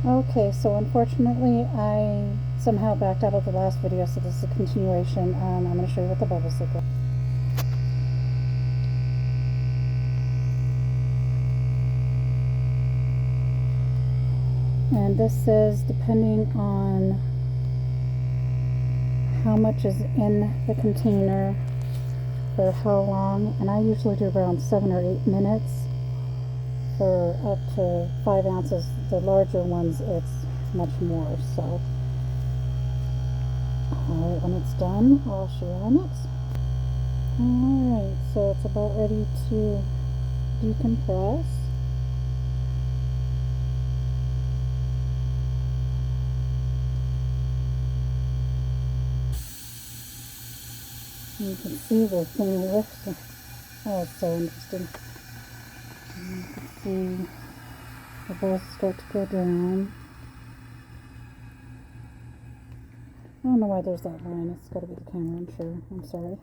Okay, so unfortunately I somehow backed out of the last video, so this is a continuation. I'm going to show you what the bubbles look like. And this says depending on how much is in the container for how long, and I usually do around 7 or 8 minutes for up to 5 ounces. The larger ones, it's much more. So alright, when it's done, I'll show you how next. Alright, so it's about ready to decompress. You can see the thing lifting. Oh, it's so interesting. And you can see the bubbles start to go down. I don't know why there's that line. It's got to be the camera, I'm sure. I'm sorry.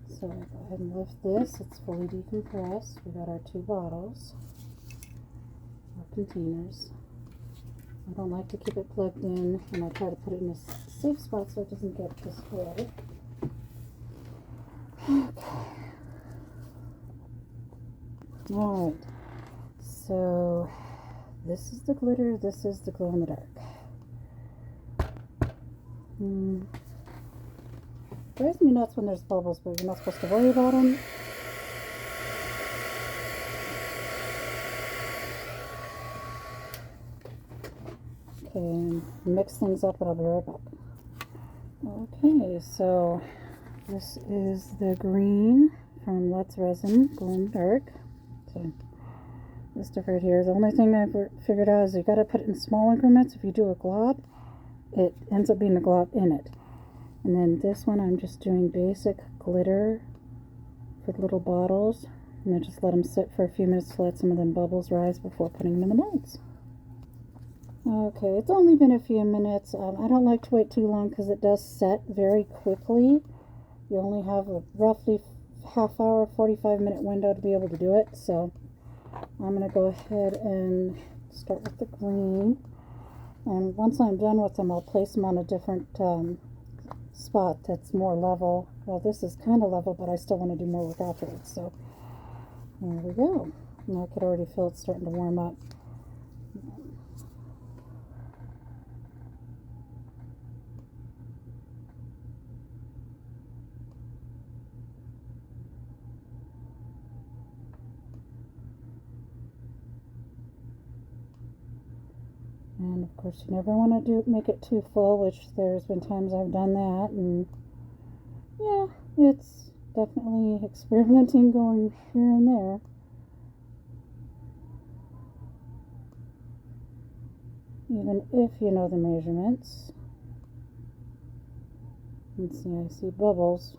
So go ahead and lift this. It's fully decompressed. We got our 2 bottles, our containers. I don't like to keep it plugged in, and I try to put it in a safe spot so it doesn't get destroyed. Okay. Alright, so this is the glitter, this is the glow in the dark. Drives me nuts when there's bubbles, but you're not supposed to worry about them. Okay, mix things up, but I'll be right back. Okay, so this is the green from Let's Resin, glow in the dark. So this stuff right here, the only thing I've figured out is you got to put it in small increments. If you do a glob, it ends up being a glob in it. And then this one, I'm just doing basic glitter for little bottles, and then just let them sit for a few minutes to let some of them bubbles rise before putting them in the molds. Okay, it's only been a few minutes. I don't like to wait too long because it does set very quickly. You only have a roughly half hour, 45-minute window to be able to do it. So I'm going to go ahead and start with the green. And once I'm done with them, I'll place them on a different spot that's more level. Well, this is kind of level, but I still want to do more work afterwards. So there we go. And I could already feel it starting to warm up. And of course, you never want to make it too full, which there's been times I've done that, and yeah, it's definitely experimenting, going here and there. Even if you know the measurements. Let's see, I see bubbles,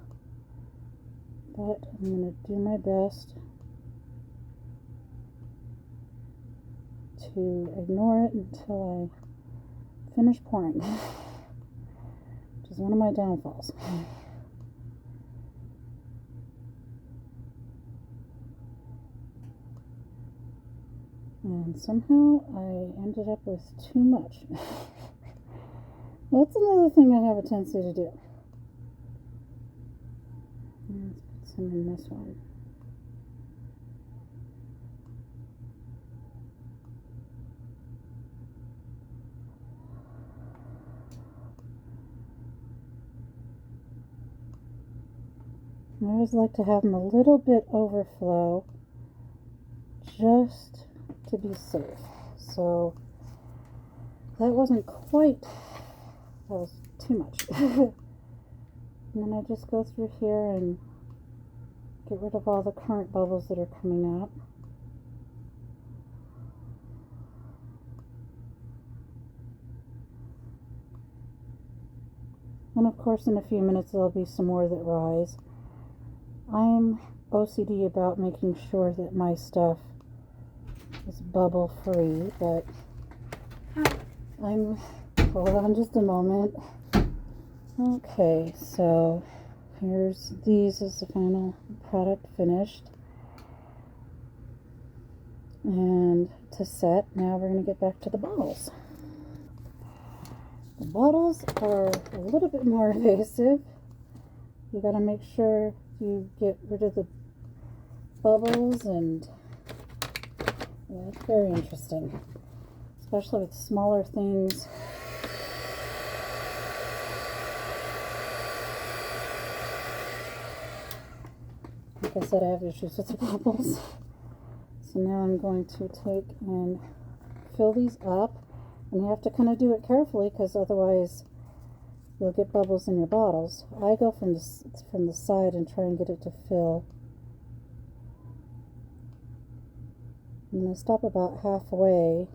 but I'm going to do my best to ignore it until I finish pouring, which is one of my downfalls. And somehow I ended up with too much. That's another thing I have a tendency to do. Let's put some in this one. I always like to have them a little bit overflow, just to be safe. So that wasn't quite, that was too much. And then I just go through here and get rid of all the current bubbles that are coming out. And of course, in a few minutes there'll be some more that rise. I'm OCD about making sure that my stuff is bubble free, but hold on just a moment. Okay, so here's these as the final product finished. and to set. Now we're going to get back to the bottles. The bottles are a little bit more evasive. You got to make sure you get rid of the bubbles, and yeah, it's very interesting, especially with smaller things. Like I said, I have issues with the bubbles. So now I'm going to take and fill these up, and you have to kind of do it carefully because otherwise you'll get bubbles in your bottles. I go from the side and try and get it to fill. And I stop about halfway.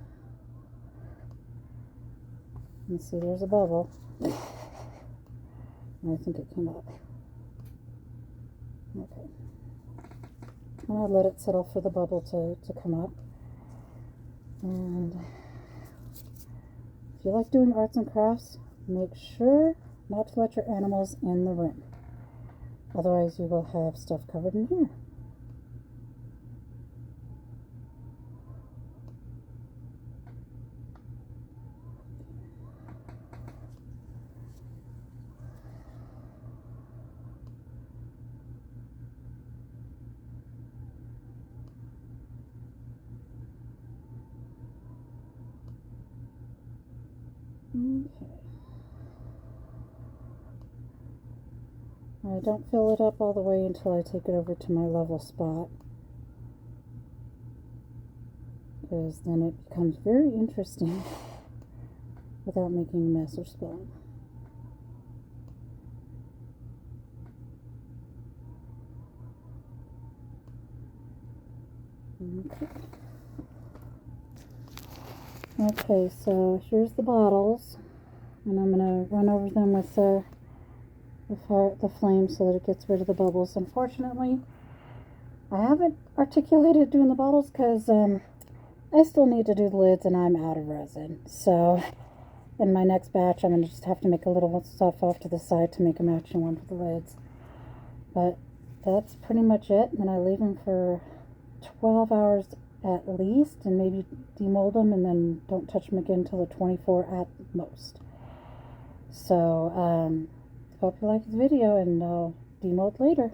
And see, there's a bubble. And I think it came up. Okay. And I let it settle for the bubble to come up. And if you like doing arts and crafts, make sure not to let your animals in the room. Otherwise you will have stuff covered in here. Okay. I don't fill it up all the way until I take it over to my level spot, because then it becomes very interesting without making a mess or spilling. Okay. Okay, so here's the bottles, and I'm going to run over them with the flame so that it gets rid of the bubbles. Unfortunately, I haven't articulated doing the bottles because I still need to do the lids and I'm out of resin. So in my next batch, I'm going to just have to make a little stuff off to the side to make a matching one for the lids. But that's pretty much it. And then I leave them for 12 hours at least, and maybe demold them, and then don't touch them again until the 24 at most. So hope you liked the video, and I'll demold later.